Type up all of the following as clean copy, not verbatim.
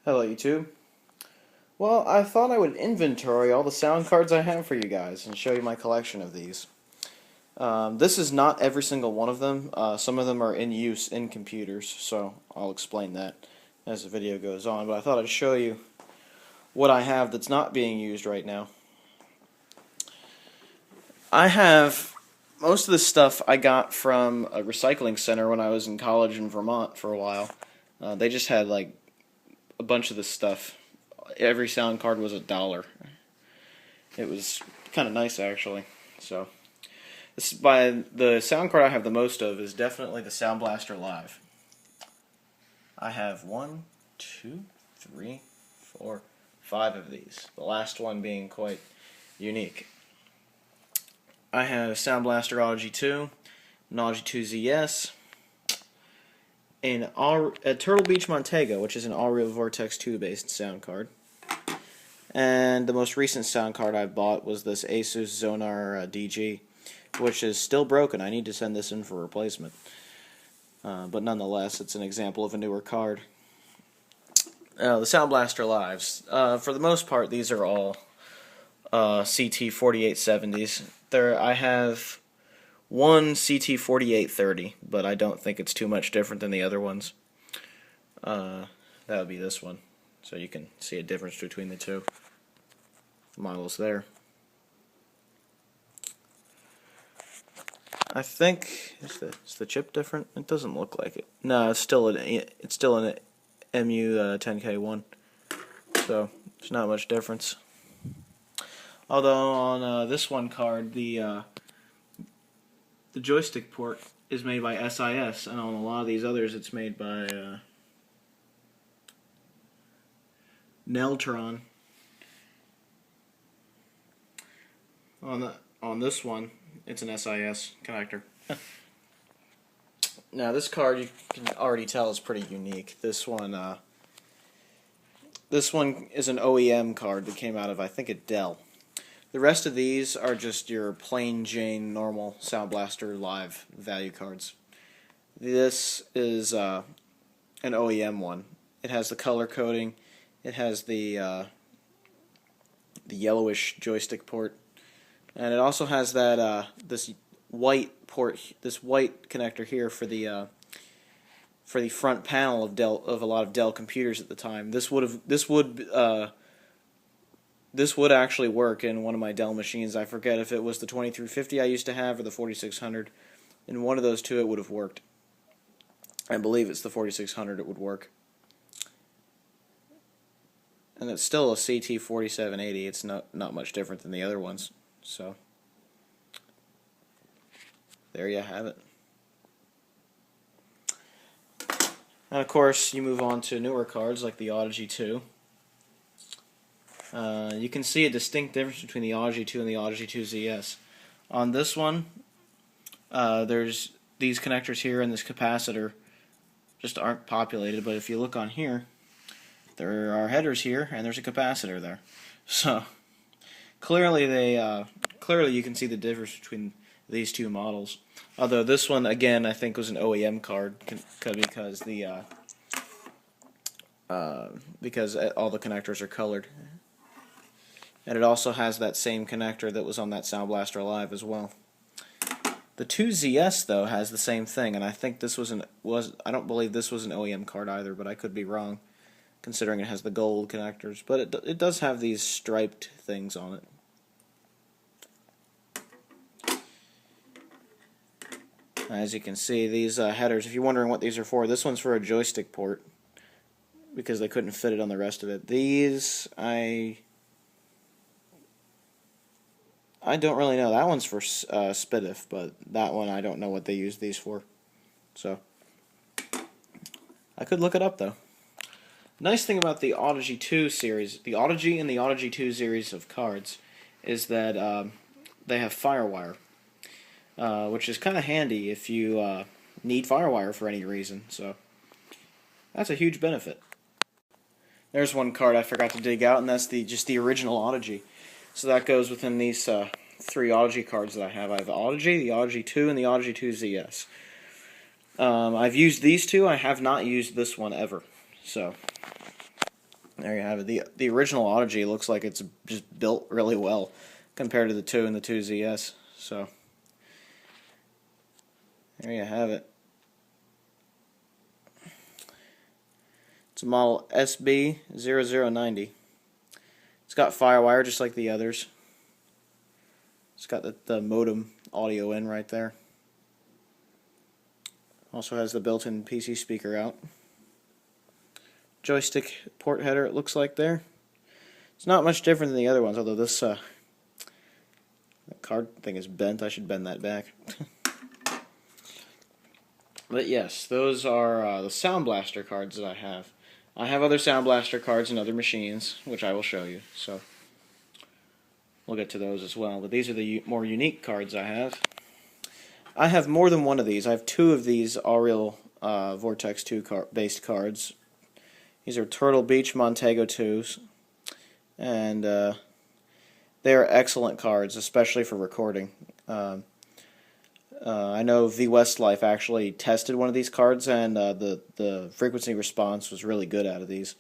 Hello YouTube. Well, I thought I would inventory all the sound cards I have for you guys and show you my collection of these. This is not every single one of them. Some of them are in use in computers, so I'll explain that as the video goes on. But I thought I'd show you what I have that's not being used right now. I have most of the stuff I got from a recycling center when I was in college in Vermont for a while. They just had like a bunch of this stuff. Every sound card was $1. It was kind of nice actually. So this is the sound card I have the most of is definitely the Sound Blaster Live. I have 1, 2, 3, 4, 5 of these. The last one being quite unique. I have Sound Blaster Audigy 2, an Audigy 2 ZS, a Turtle Beach Montego, which is an All-Real Vortex 2 based sound card. And the most recent sound card I bought was this Asus Xonar DG, which is still broken. I need to send this in for replacement. But nonetheless, it's an example of a newer card. The Sound Blaster Lives. For the most part, these are all CT 4870s. I have one CT 4830, but I don't think it's too much different than the other ones. That would be this one. So you can see a difference between the two models there. I think is the chip different? It doesn't look like it. No, it's still an MU 10K1. So there's not much difference. Although on this one card, the joystick port is made by SIS, and on a lot of these others, it's made by Neltron. On this one, it's an SIS connector. Now this card you can already tell is pretty unique. This one is an OEM card that came out of, I think, a Dell. The rest of these are just your plain Jane normal Sound Blaster Live value cards. This is an OEM one. It has the color coding. It has the yellowish joystick port, and it also has that this white port, this white connector here for the front panel of a lot of Dell computers at the time. This would actually work in one of my Dell machines. I forget if it was the 2350 I used to have or the 4600. In one of those two it would have worked. I believe it's the 4600 it would work. And it's still a CT 4780. It's not much different than the other ones. So there you have it. And of course you move on to newer cards like the Audigy 2. You can see a distinct difference between the Audigy 2 and the Audigy 2 ZS. On this one, there's these connectors here and this capacitor just aren't populated, but if you look on here, there are headers here and there's a capacitor there. So clearly you can see the difference between these two models. Although this one again I think was an OEM card because all the connectors are colored. And it also has that same connector that was on that Sound Blaster Live as well. The 2ZS though has the same thing, and I think this I don't believe this was an OEM card either, but I could be wrong, considering it has the gold connectors. But it does have these striped things on it. As you can see, these headers, if you're wondering what these are for, this one's for a joystick port, because they couldn't fit it on the rest of it. These, I don't really know. That one's for SPDIF, but that one I don't know what they use these for. So I could look it up though. Nice thing about the Audigy 2 series, the Audigy and the Audigy 2 series of cards, is that they have FireWire, which is kind of handy if you need FireWire for any reason. So that's a huge benefit. There's one card I forgot to dig out, and that's just the original Audigy. So that goes within these three Audigy cards that I have. I have the Audigy, the Audigy 2, and the Audigy 2 ZS. I've used these two. I have not used this one ever. So There you have it. The original Audigy looks like it's just built really well compared to the 2 and the 2ZS. So there you have it. It's a model SB0090. It's got FireWire just like the others. It's got the modem audio in right there. Also has the built-in PC speaker out. Joystick port header, it looks like there. It's not much different than the other ones, although this that card thing is bent. I should bend that back. But yes, those are the Sound Blaster cards that I have. I have other Sound Blaster cards in other machines, which I will show you. So we'll get to those as well. But these are the more unique cards I have. I have more than one of these. I have 2 of these Aureal Vortex 2 based cards. These are Turtle Beach Montego 2s. And they are excellent cards, especially for recording. I know V Westlife actually tested one of these cards, and the frequency response was really good out of these.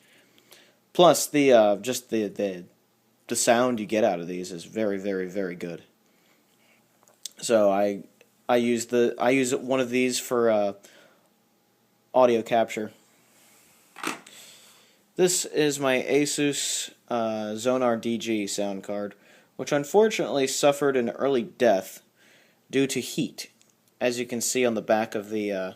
Plus, just the sound you get out of these is very, very, very good. So I use one of these for audio capture. This is my Asus Xonar DG sound card, which unfortunately suffered an early death due to heat. As you can see on the back of the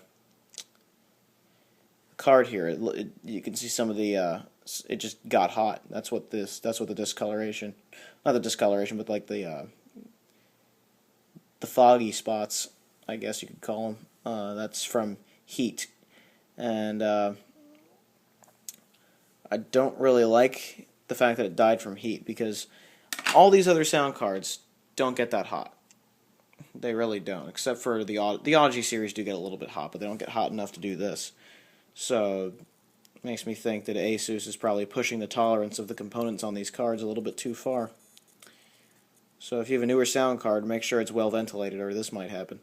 card here, you can see some of the it just got hot. That's what the discoloration, not the discoloration, but like the foggy spots, I guess you could call them. That's from heat, and I don't really like the fact that it died from heat, because all these other sound cards don't get that hot. They really don't, except for the Audigy series do get a little bit hot, but they don't get hot enough to do this. So it makes me think that Asus is probably pushing the tolerance of the components on these cards a little bit too far. So if you have a newer sound card, make sure it's well ventilated, or this might happen.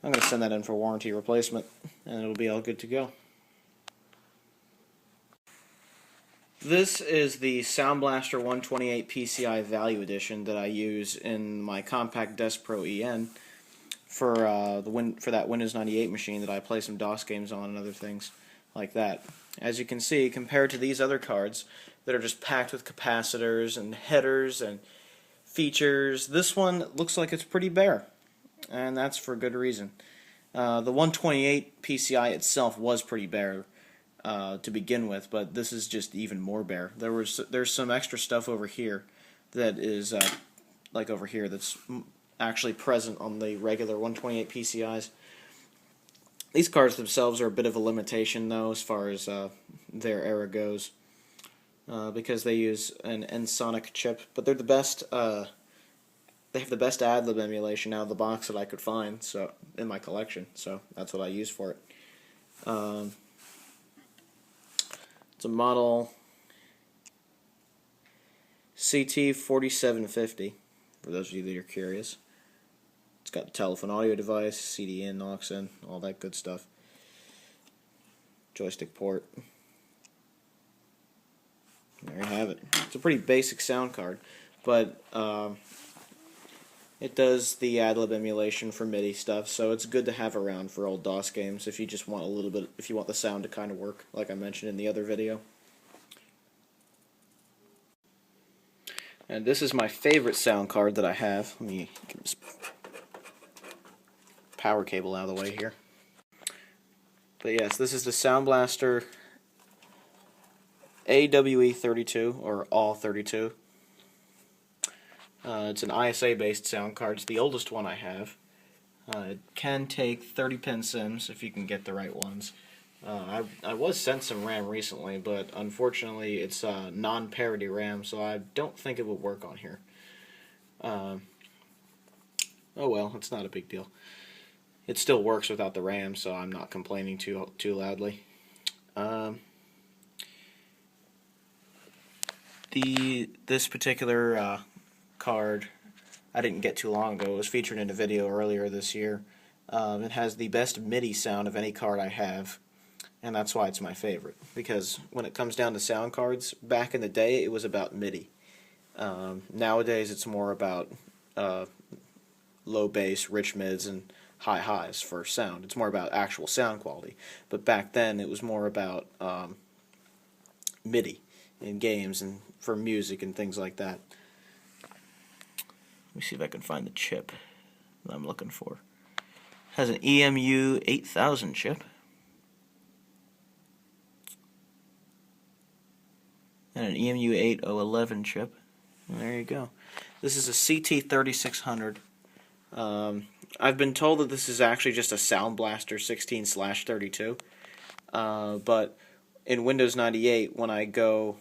I'm going to send that in for warranty replacement, and it'll be all good to go. This is the Sound Blaster 128 PCI Value Edition that I use in my Compact Desk Pro EN for that Windows 98 machine that I play some DOS games on and other things like that. As you can see, compared to these other cards that are just packed with capacitors and headers and features, this one looks like it's pretty bare, and that's for good reason. The 128 PCI itself was pretty bare to begin with, but this is just even more bare. There's some extra stuff over here that is like over here that's actually present on the regular 128 PCIs. These cards themselves are a bit of a limitation, though, as far as their era goes, because they use an Ensoniq chip, but they're the best. They have the best ad-lib emulation out of the box that I could find, so in my collection. So that's what I use for it. It's a model CT4750, for those of you that are curious. It's got the telephone audio device, CD in, aux in, all that good stuff. Joystick port. There you have it. It's a pretty basic sound card, but it does the ad-lib emulation for MIDI stuff, so it's good to have around for old DOS games if you just want a little bit, if you want the sound to kind of work, like I mentioned in the other video. And this is my favorite sound card that I have. Let me get this power cable out of the way here. But yes, this is the Sound Blaster AWE32, or AW32. It's an ISA-based sound card. It's the oldest one I have. It can take 30-pin sims if you can get the right ones. I was sent some RAM recently, but unfortunately it's non-parity RAM, so I don't think it will work on here. Oh well, it's not a big deal. It still works without the RAM, so I'm not complaining too loudly. This particular card I didn't get too long ago. It was featured in a video earlier this year. It has the best MIDI sound of any card I have, and that's why it's my favorite. Because when it comes down to sound cards, back in the day it was about MIDI. Nowadays it's more about low bass, rich mids, and high highs for sound. It's more about actual sound quality. But back then it was more about MIDI in games and for music and things like that. Let me see if I can find the chip that I'm looking for. It has an EMU 8000 chip. And an EMU 8011 chip. And there you go. This is a CT3600. I've been told that this is actually just a Sound Blaster 16/32. But in Windows 98, when I go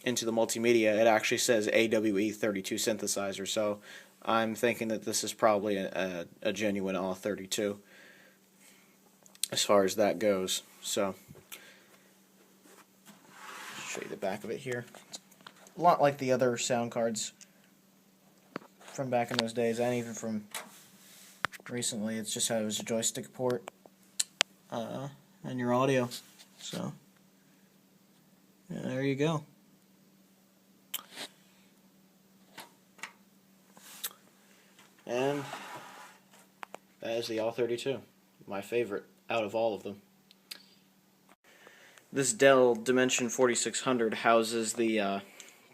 into the multimedia, it actually says AWE32 synthesizer. So I'm thinking that this is probably a genuine AW32 as far as that goes. So show you the back of it here. It's a lot like the other sound cards from back in those days, and even from recently. It's just how it was a joystick port and your audio. So yeah, there you go. And that is the AW32, my favorite out of all of them. This Dell Dimension 4600 houses the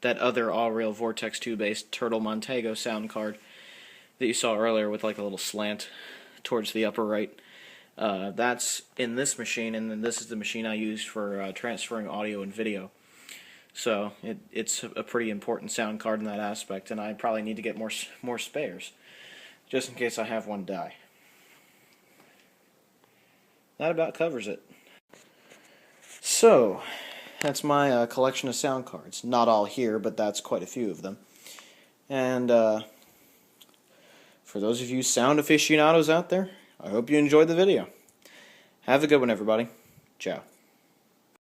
that other all-real Vortex 2 based Turtle Montego sound card that you saw earlier with like a little slant towards the upper right. That's in this machine, and then this is the machine I used for transferring audio and video. So it's a pretty important sound card in that aspect, and I probably need to get more spares, just in case I have one die. That about covers it. So, that's my collection of sound cards. Not all here, but that's quite a few of them. And for those of you sound aficionados out there, I hope you enjoyed the video. Have a good one, everybody. Ciao.